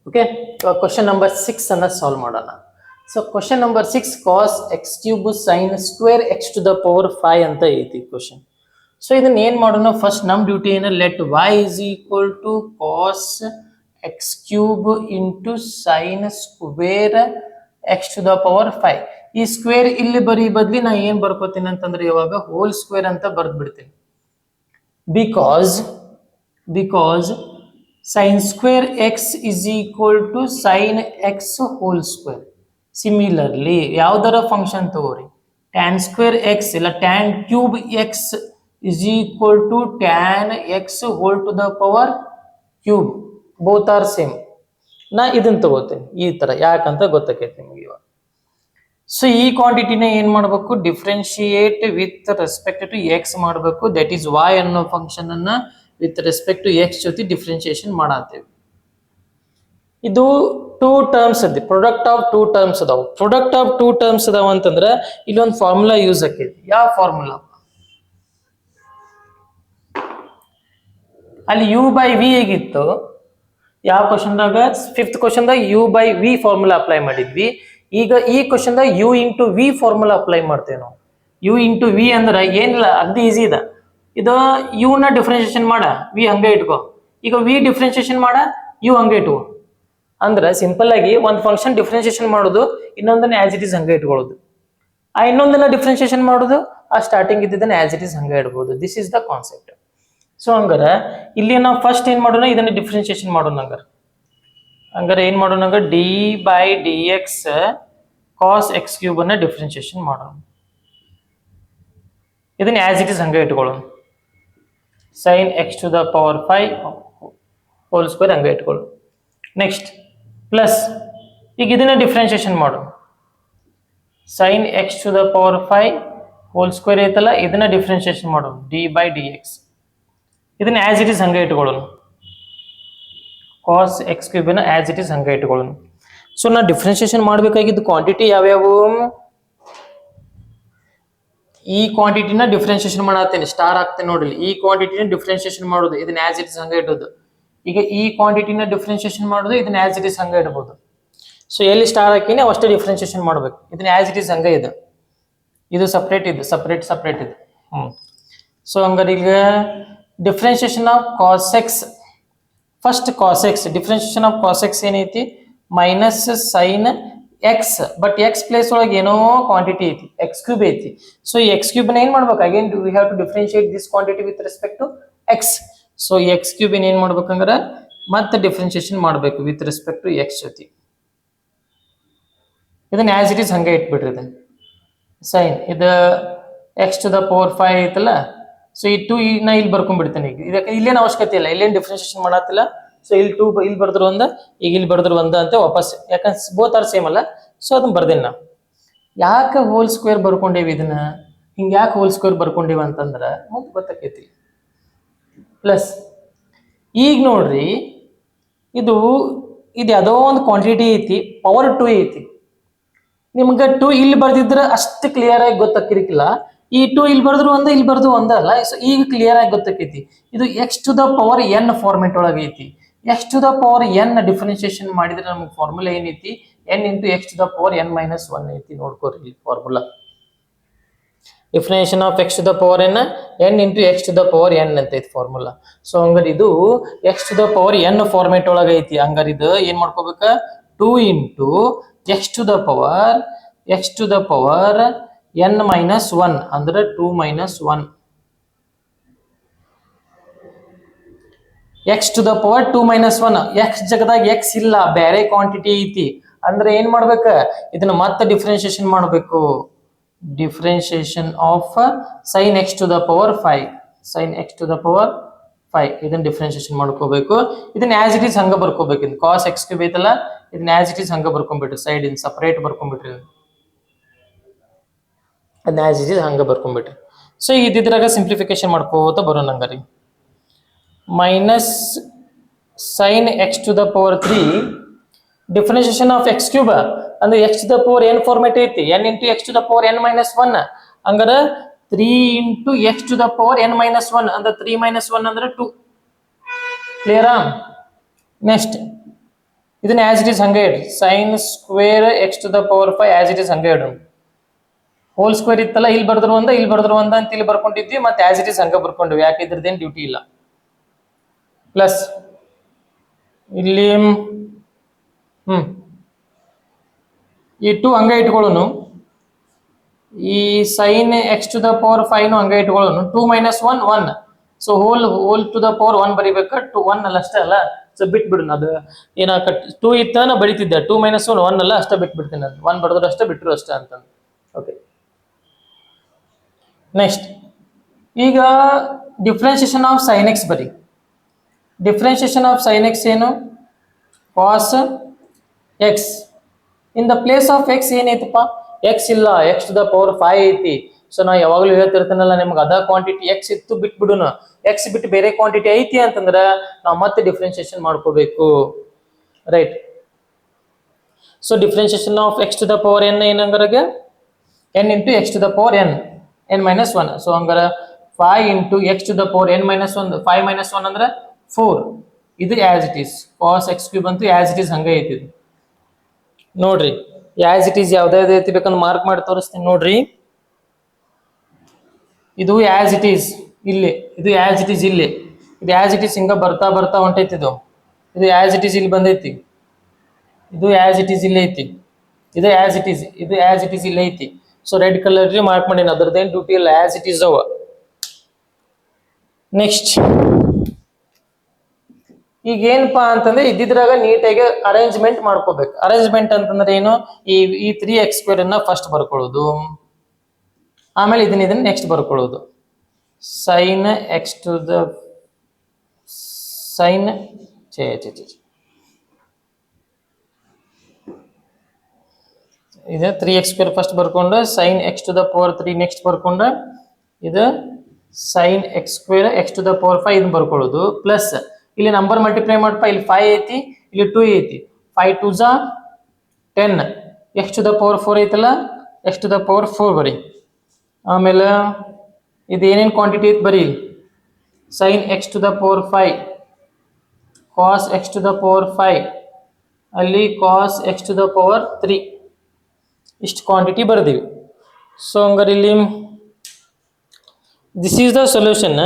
Okay, question number 6 ಅನ್ನ solve ಮಾಡೋಣ. So question number 6 cos x cube sin square x to the power 5 ಅಂತ ಐತಿ question. So ಇದನ್ನ ಏನ್ ಮಾಡೋಣ, ಫಸ್ಟ್ ನಮ್ ಡ್ಯೂಟಿ ಏನು, let y is equal to cos x cube into sin square x to the power 5. ಈ square ಇಲ್ಲಿ ಬರೀ ಬದ್ಲಿ ನಾ ಏನ್ ಬರ್ಕೋತೀನಿ ಅಂತಂದ್ರೆ ಇವಾಗ ಹೋಲ್ ಸ್ಕ್ವೇರ್ ಅಂತ ಬರ್ದ್ ಬಿಡ್ತೀನಿ. Because sin square x is equal to sin x whole square. Similarly, ಯಾವ್ದಾರ ಫಂಕ್ಷನ್ ತಗೋರಿ, tan square x ಇಲ್ಲ tan cube x is equal to tan x whole to the power cube. Both are same. ನಾ ಇದನ್ನ ತಗೋತೇನೆ ಈ ತರ, ಯಾಕಂತ ಗೊತ್ತಾಕೈತಿ ನಿಮ್ಗೆ ಇವಾಗ. ಸೊ ಈ ಕ್ವಾಂಟಿಟಿನ ಏನ್ ಮಾಡ್ಬೇಕು, differentiate with respect to X ಮಾಡಬೇಕು. ದಟ್ ಈಸ್ y ಅನ್ನೋ ಫಂಕ್ಷನ್ ಅನ್ನ ವಿತ್ ರೆಸ್ಪೆಕ್ಟ್ ಟು ಎಕ್ಸ್ ಜೊತೆ ಡಿಫ್ರೆನ್ಶಿಯೇಷನ್ ಮಾಡತ್ತೇವೆ. ಇದು ಟೂ ಟರ್ಮ್ಸ್ ಅದ, ಪ್ರೊಡಕ್ಟ್ ಆಫ್ ಟೂ ಟರ್ಮ್ಸ್ ಅದಾವ. ಪ್ರೊಡಕ್ಟ್ ಆಫ್ ಟೂ ಟರ್ಮ್ಸ್ ಅದಾವ ಅಂತಂದ್ರೆ ಇಲ್ಲೊಂದು ಫಾರ್ಮುಲಾ ಯೂಸ್ ಆಕೈತಿ. ಯಾವ ಫಾರ್ಮುಲಾ? ಅಲ್ಲಿ u ಬೈ ವಿ ಹೇಗಿತ್ತು ಯಾವ ಕ್ವಶನ್ದಾಗ, ಫಿಫ್ತ್ ಕ್ವಶನ್ದಾಗ u by V formula apply ಮಾಡಿದ್ವಿ. ಈಗ ಈ ಕ್ವಶನ್ದಾಗ u into V formula apply ಮಾಡ್ತೇವೆ ನಾವು. u ಇಂಟು ವಿ ಅಂದ್ರೆ ಏನಿಲ್ಲ, ಅಗ್ದಿ ಈಸಿ ಇದೆ. ಇದು ಯು ನ ಡಿಫ್ರೆನ್ಶಿಯೇಷನ್ ಮಾಡ, ವಿ ಹಂಗೆ ಇಟ್ಕೋ. ಈಗ ವಿ ಡಿಫ್ರೆನ್ಶಿಯೇಷನ್ ಮಾಡ, ಯು ಹಂಗೆ ಇಟ್ಕೋ. ಅಂದ್ರೆ ಸಿಂಪಲ್ ಆಗಿ ಒಂದು ಫಂಕ್ಷನ್ ಡಿಫ್ರೆನ್ಶಿಯೇಷನ್ ಮಾಡೋದು, ಇನ್ನೊಂದನ್ನ ಆಸ್ ಇಟ್ ಇಸ್ ಹಂಗೆ ಇಟ್ಕೊಳ್ಳೋದು. ಆ ಇನ್ನೊಂದನ್ನ ಡಿಫ್ರೆನ್ಶಿಯೇಷನ್ ಮಾಡೋದು, ಆ ಸ್ಟಾರ್ಟಿಂಗ್ ಇದ್ದಿದ್ದನ್ನ ಆಸ್ ಇಟ್ ಇಸ್ ಹಂಗೆ ಇಡ್ಬೋದು. This is the concept. So ಹಂಗಾರೆ ಇಲ್ಲಿ ನಾವು ಫಸ್ಟ್ ಏನ್ ಮಾಡೋಣ, ಇದನ್ನ ಡಿಫ್ರೆನ್ಶಿಯೇಷನ್ ಮಾಡೋಣ. ಹಂಗಾರೆ ಏನ್ ಮಾಡೋಣ, D by D X cos X cube ಅನ್ನ ಡಿಫ್ರೆನ್ಶಿಯೇಷನ್ ಮಾಡೋಣ. ಇದನ್ನ ಆಸ್ ಇಟ್ ಇಸ್ ಹಂಗೆ ಇಟ್ಕೊಳ್ಳೋಣ. sin x to the power 5 whole square ಹಂಗೆ ಇಟ್ಕೊಳ್ಳು. ನೆಕ್ಸ್ಟ್ ಪ್ಲಸ್, ಈಗ ಇದನ್ನ ಡಿಫ್ರೆನ್ಶಿಯೇಷನ್ ಮಾಡು. sin x to the power 5 whole square ಐತಲ್ಲ, ಇದನ್ನ ಡಿಫ್ರೆನ್ಶಿಯೇಷನ್ ಮಾಡು, ಡಿ ಬೈ ಡಿ ಎಕ್ಸ್. ಇದನ್ನ ಆಸ್ ಇಟ್ ಇಸ್ ಹಂಗೆ ಇಟ್ಕೊಳ್ಳೋಣ. ಕಾಸ್ ಎಕ್ಸ್ ಕ್ಯೂಬ್ ಅನ್ನ ಆಸ್ ಇಟ್ ಇಸ್ ಹಂಗೆ ಇಟ್ಕೊಳ್ಳೋಣ. ಸೊ ನಾ ಡಿಫ್ರೆನ್ಶಿಯೇಷನ್ ಮಾಡಬೇಕಾಗಿದ್ದು ಕ್ವಾಂಟಿಟಿ ಯಾವ್ಯಾವು, ಈ ಕ್ವಾಂಟಿಟಿನ ಡಿಫ್ರೆನ್ಶಿಯೇಷನ್ ಮಾಡತ್ತೇನೆ, ಸ್ಟಾರ್ ಆಗ್ತೇನೆ ನೋಡ್ರಿ. ಈ ಕ್ವಾಂಟಿಟಿನ ಡಿಫ್ರೆನ್ಶಿಯೇಷನ್ ಮಾಡೋದು, ಇದನ್ನ ಆಸ್ ಇಟ್ ಇಸ್ ಹಂಗೆ ಇಡೋದು. ಈಗ ಈ ಕ್ವಾಂಟಿಟಿನ ಡಿಫ್ರೆನ್ಶಿಯೇಷನ್ ಮಾಡೋದು, ಇದನ್ನ ಆಸ್ ಇಟ್ ಇಸ್ ಹಂಗೆ ಇಡಬಹುದು. ಸೊ ಎಲ್ಲಿ ಸ್ಟಾರ್ ಹಾಕಿನಿ ಅವಷ್ಟೇ ಡಿಫ್ರೆನ್ಶಿಯೇಷನ್ ಮಾಡ್ಬೇಕು. ಇದನ್ನ ಆಸ್ ಇಟ್ ಇಸ್ ಹಂಗೆ ಇದೆ, ಇದು ಸಪ್ರೇಟ್, ಇದು ಸಪ್ರೇಟ್ ಇದು. ಸೊ ಹಂಗಾರೆ ಈಗ differentiation of cos X, first cos X, differentiation of cos X ಏನೈತಿ, minus sine X. But X place ಒಳಗೆ ಏನೋ ಕ್ವಾಂಟಿಟಿ ಐತಿ, ಎಕ್ಸ್ ಕ್ಯೂಬ್ ಐತಿ. ಸೊ ಈ ಎಕ್ಸ್ ಕ್ಯೂಬ್ ಏನ್ ಮಾಡ್ಬೇಕು, again we have to differentiate this quantity with respect to X. So X cube ಏನ್ ಮಾಡ್ಬೇಕಂದ್ರೆ ಮತ್ತೆ ಡಿಫ್ರೆನ್ಶಿಯೇಷನ್ ಮಾಡಬೇಕು ವಿತ್ ರೆಸ್ಪೆಕ್ಟ್ ಟು ಎಕ್ಸ್ ಜೊತೆ. ಇದನ್ನ ಆಸ್ ಇಟ್ ಇಸ್ ಹಂಗೆ ಇಟ್ಬಿಟ್ರಿ. ಇದನ್ನ ಸೈನ್ ಇದು ಎಕ್ಸ್ ಟು ದ ಪವರ್ 5 ಐತಲ್ಲ, ಸೊ ಈ 2 ನಾ ಇಲ್ಲಿ ಬರ್ಕೊಂಡ್ಬಿಡ್ತೇನೆ. ಈಗ ಇದಕ್ಕೆ ಇಲ್ಲೇನು ಅವಶ್ಯಕತೆ ಇಲ್ಲ, ಇಲ್ಲೇನು ಡಿಫ್ರೆನ್ಶಿಯೇಷನ್ ಮಾಡತ್ತಿಲ್ಲ. ಸೊ ಇಲ್ಲಿ 2 ಇಲ್ಲಿ ಬರ್ದ್ರು ಒಂದ, ಈಗ ಇಲ್ಲಿ ಬರ್ದ್ರು ಒಂದ ಅಂತ ವಾಪಸ್, ಯಾಕಂದ್ರೆ ಬೋತ್ ಆರ್ ಸೇಮ್ ಅಲ್ಲ. ಸೊ ಅದನ್ನ ಬರ್ದೇನೆ ನಾವು. ಯಾಕೆ ಹೋಲ್ ಸ್ಕ್ವೇರ್ ಬರ್ಕೊಂಡೇವಿ ಇದನ್ನ, ಹಿಂಗೆ ಯಾಕೆ ಹೋಲ್ ಸ್ಕ್ವೇರ್ ಬರ್ಕೊಂಡೇವಿ ಅಂತಂದ್ರೆ ಮುಂದೆ ಗೊತ್ತಾಕೈತಿ. ಪ್ಲಸ್ ಈಗ ನೋಡ್ರಿ, ಇದು ಯಾವುದೋ ಒಂದು ಕ್ವಾಂಟಿಟಿ ಐತಿ, ಪವರ್ 2 ಐತಿ. ನಿಮ್ಗೆ 2 ಇಲ್ಲಿ ಬರ್ದಿದ್ರೆ ಅಷ್ಟು ಕ್ಲಿಯರ್ ಆಗಿ ಗೊತ್ತಾಕಿರ್ಕಿಲ್ಲ. ಈ 2 ಇಲ್ಲಿ ಬರ್ದ್ರು ಒಂದ, ಇಲ್ಲಿ ಬರ್ದು ಒಂದ ಅಲ್ಲ. ಸೊ ಈಗ ಕ್ಲಿಯರ್ ಆಗಿ ಗೊತ್ತಾಕೈತಿ. ಇದು X to the power N format ಒಳಗೆ ಐತಿ. X to the power N differentiation ಮಾಡಿದ್ರೆ ನಮ್ಗೆ ಫಾರ್ಮುಲಾ ಏನೈತಿ, N into X to the power N minus 1 ಐತಿ. ನೋಡ್ಕೋರಿ ಇಲ್ಲಿ formula, differentiation of X to the power N into X to the power N ಅಂತ ಐತಿ ಫಾರ್ಮುಲಾ. ಸೊ ಹಂಗಾರೆ ಇದು X to the power N format ಒಳಗೆ ಐತಿ. ಹಂಗಾರೆ ಇದು ಏನ್ ಮಾಡ್ಕೋಬೇಕ, 2 into X to the power N minus 1 ಅಂದ್ರೆ 2 minus 1. X to the power 2 minus 1. X ಜಗದಾಗ ಎಕ್ಸ್ ಇಲ್ಲ, ಬೇರೆ ಕ್ವಾಂಟಿಟಿ ಐತಿ. ಅಂದ್ರೆ ಏನ್ ಮಾಡ್ಬೇಕ, ಇದನ್ನ ಮತ್ತೆ ಡಿಫ್ರೆನ್ಶಿಯೇಷನ್ ಮಾಡಬೇಕು. Differentiation of sine X to the power 5, sine X to the power 5 ಇದನ್ನ ಡಿಫ್ರೆನ್ಶಿಯೇಷನ್ ಮಾಡ್ಕೋಬೇಕು. ಇದನ್ನ ಆಸ್ ಇಟ್ ಇಸ್ ಹಂಗ ಬರ್ಕೋಬೇಕು. ಇದು ಕಾಸ್ ಎಕ್ಸ್ ಕ್ಯೂಬ್ ಐತಲ್ಲ, ಇದನ್ನ ಆಸ್ ಇಟ್ ಇಸ್ ಹಂಗ ಬರ್ಕೊಂಡ್ಬಿಟ್ರಿ, ಸೈಡ್ ಇನ್ ಸಪರೇಟ್ ಬರ್ಕೊಂಡ್ಬಿಟ್ರಿ, ಅದನ್ನ ಆಸ್ ಇಟ್ ಇಸ್ ಹಂಗ ಬರ್ಕೊಂಡ್ಬಿಟ್ರಿ. ಸೊ ಇದ್ರಾಗ ಸಿಂಪ್ಲಿಫಿಕೇಶನ್ ಮಾಡ್ಕೋತ ಬರೋಣ. ಹಂಗಾರಿ minus sine X to the power 3 differentiation of x cube ಅಂದ್ರೆ x to the power N format ಐತಿ, n into X to the power N minus 1. ಹಂಗಾರೆ 3 into X to the power N minus 1 ಅಂದ್ರೆ 3 minus 1 ಅಂದ್ರೆ 2. ಕ್ಲಿಯರಾ? Next ಇದನ್ನ as it is ಹಂಗೆ ಇಡ್ರಿ, sine square X to the power 5 as it is ಹಂಗೆ ಇಡ್ರಿ. ಹೋಲ್ ಸ್ಕ್ವೇರ್ ಇತ್ತಲ್ಲ, ಇಲ್ಲಿ ಬರ್ದ್ರು ಒಂದ ಇಲ್ಲಿ ಬರ್ದ್ರು ಒಂದ ಅಂತ ಇಲ್ಲಿ ಬರ್ಕೊಂಡಿದ್ವಿ, ಮತ್ತೆ ಆಸ್ ಇಟ್ ಈಸ್ ಹಂಗೆ ಬರ್ಕೊಂಡ್ವಿ, ಯಾಕೆ ಇದ್ರದ್ದೇನು ಡ್ಯೂಟಿ ಇಲ್ಲ. ಪ್ಲಸ್ ಇಲ್ಲಿ ಈ 2 ಹಂಗೆ ಇಟ್ಕೊಳ್ಳೋನು, ಈ sine X to the power 5 ಹಂಗೆ ಇಟ್ಕೊಳ್ಳೋನು. 2 - 1 1, so whole to the power 1 ಬರಿಬೇಕಾ, 2 1 ಅಲ್ಲ ಅಷ್ಟೇ ಅಲ್ಲ, ಸೊ ಬಿಟ್ಬಿಡೋಣ. ಅದು ಏನಾಕ 2 ಇತ್ತ ನಾ ಬರಿತಿದ್ದೆ, 2 - 1 1 ಅಲ್ಲ, ಅಷ್ಟೇ ಬಿಟ್ಬಿಡ್ತೀನಿ ನಾನು, 1 ಬರೆದ್ರು ಅಷ್ಟೇ ಬಿಟ್ಟರು ಅಷ್ಟೇ ಅಂತ. ಓಕೆ, ನೆಕ್ಸ್ಟ್ ಈಗ ಡಿಫ್ರೆನ್ಸಿಯೇಷನ್ ಆಫ್ ಸೈನ್ ಎಕ್ಸ್ ಬರಿ. ಡಿಫ್ರೆನ್ಸಿಯೇಷನ್ ಆಫ್ ಸೈನ್ ಎಕ್ಸ್ ಏನು, cos x. In the place of x ಏನೈತಪ್ಪ, ಎಕ್ಸ್ ಇಲ್ಲ, ಎಕ್ಸ್ ಟು ದ ಪವರ್ 5 ಐತಿ. ಸೊ ನಾ ಯಾವಾಗಲೂ ಹೇಳ್ತಿರ್ತೀನಲ್ಲ ನಿಮ್ಗೆ, ಅದ ಕ್ವಾಂಟಿಟಿ ಎಕ್ಸ್ ಇತ್ತು ಬಿಟ್ಬಿಡುನು, ಎಕ್ಸ್ ಬಿಟ್ಟು ಬೇರೆ ಕ್ವಾಂಟಿಟಿ ಐತಿ ಅಂತಂದ್ರೆ ನಾವು ಮತ್ತೆ ಡಿಫ್ರೆನ್ಸಿಯೇಷನ್ ಮಾಡ್ಕೋಬೇಕು, right. So differentiation of X to the power n ಏನಂಗಾರಾಗ n into X to the power n -1. So ಹಂಗಾರ 5 into X to the power n - 1, 5 - 1 ಅಂದ್ರೆ 4. ಇದು as it is cos X cube ಅಂತೂ ಆಸ್ ಇಟ್ ಈಸ್ ಹಂಗೆ ಐತಿ. ನೋಡ್ರಿ as it is ಯಾವ್ದಾವ್ದು ಐತಿ ಬೇಕಂದ್ರೆ ಮಾರ್ಕ್ ಮಾಡಿ ತೋರಿಸ್ತೀನಿ ನೋಡ್ರಿ. ಇದು ಆಸ್ ಇಟ್ ಈಸ್ ಇಲ್ಲಿ, ಇದು ಆಸ್ ಇಟ್ ಈಸ್ ಇಲ್ಲಿ, ಇದು ಆಸ್ ಇಟ್ ಈಸ್ ಹಿಂಗ ಬರ್ತಾ ಬರ್ತಾ ಹೊಂಟೈತಿ. ಇದು ಆಸ್ ಇಟ್ ಈಸ್ ಇಲ್ಲಿ ಬಂದೈತಿ, ಇದು ಆಸ್ ಇಟ್ ಈಸ್ ಇಲ್ಲಿ ಐತಿ, ಇದು ಆಸ್ ಇಟ್ ಈಸ್, ಇದು ಆಸ್ ಇಟ್ ಈಸ್ ಇಲ್ಲಿ ಐತಿ. ಸೊ ರೆಡ್ ಕಲರ್ ಮಾರ್ಕ್ ಮಾಡೀನಿ, ಅದ್ರದ್ದೇನು ಡ್ಯೂಟಿ ಇಲ್ಲ, ಆಸ್ ಇಟ್ ಈಸ್ ಅವ. ನೆಕ್ಸ್ಟ್ ಈಗ ಏನಪ್ಪಾ ಅಂತಂದ್ರೆ ಇದ್ದಿದ್ರಾಗ ನೀಟಾಗಿ ಅರೇಂಜ್ಮೆಂಟ್ ಮಾಡ್ಕೋಬೇಕು. ಅರೇಂಜ್ಮೆಂಟ್ ಅಂತಂದ್ರೆ ಏನು, ಈ 3x² ಅನ್ನ ಫಸ್ಟ್ ಬರ್ಕೊಳ್ಳೋದು, ಆಮೇಲೆ ಇದನ್ನ ನೆಕ್ಸ್ಟ್ ಬರ್ಕೊಳ್ಳೋದು. Sine X to the sine ಇದು 3x² ಫಸ್ಟ್ ಬರ್ಕೊಂಡು sine X to the power 3 next ಬರ್ಕೊಂಡು ಇದು sine x² x to the power 5 ಇದನ್ನ ಬರ್ಕೊಳ್ಳೋದು. ಪ್ಲಸ್ ಇಲ್ಲಿ ನಂಬರ್ ಮಲ್ಟಿಪ್ಲೈ ಮಾಡಪ್ಪ, ಇಲ್ಲಿ 5 ಐತಿ, ಇಲ್ಲಿ 2 ಐತಿ, 5 2 * 10, ಎಕ್ಸ್ ಟು ದ ಪವರ್ 4 ಐತಲ್ಲ, ಎಕ್ಸ್ ಟು ದ ಪವರ್ 4 ಬರಿ. ಆಮೇಲೆ ಇದು ಏನೇನು ಕ್ವಾಂಟಿಟಿ ಐತಿ ಬರೀ, sine X to the power 5, cos X to the power 5, ಅಲ್ಲಿ cos X to the power 3, ಇಷ್ಟು ಕ್ವಾಂಟಿಟಿ ಬರ್ದೀವಿ. ಸೊ ಹಂಗಾರೆ ಇಲ್ಲಿ this is the solution.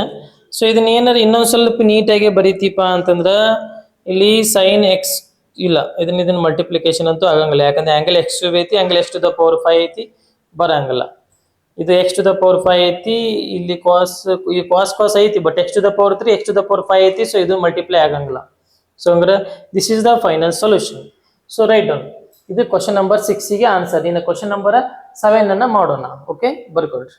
So ಇದನ್ನ ಏನಾರು ಇನ್ನೊಂದು ಸ್ವಲ್ಪ ನೀಟಾಗಿ ಬರೀತೀಪ ಅಂತಂದ್ರೆ ಇಲ್ಲಿ ಸೈನ್ ಎಕ್ಸ್ ಇಲ್ಲ, ಇದನ್ನ ಮಲ್ಟಿಪ್ಲಿಕೇಶನ್ ಅಂತೂ ಆಗಂಗಿಲ್ಲ, ಯಾಕಂದ್ರೆ ಆಂಗಲ್ ಎಕ್ಸ್ ಕ್ಯೂಬ್ ಐತಿ, angle X to the power 5 ಐತಿ, ಬರಂಗಿಲ್ಲ. ಇದು ಎಕ್ಸ್ ಟು ದ ಪವರ್ 5 ಐತಿ, ಇಲ್ಲಿ ಕಾಸ್ ಐತಿ, but X to the power 3 X to the power 5 ಐತಿ, ಸೊ ಇದು ಮಲ್ಟಿಪ್ಲೈ ಆಗಂಗಿಲ್ಲ. ಸೊ ಹಂಗಾರೆ this is the final solution. So write down. ಇದು ಕ್ವಶನ್ ನಂಬರ್ 6ಗೆ ಆನ್ಸರ್. ಇನ್ನು ಕ್ವಶನ್ ನಂಬರ್ 7 ಅನ್ನ ಮಾಡೋಣ. ಓಕೆ, ಬರ್ಕೊಳ್ರಿ.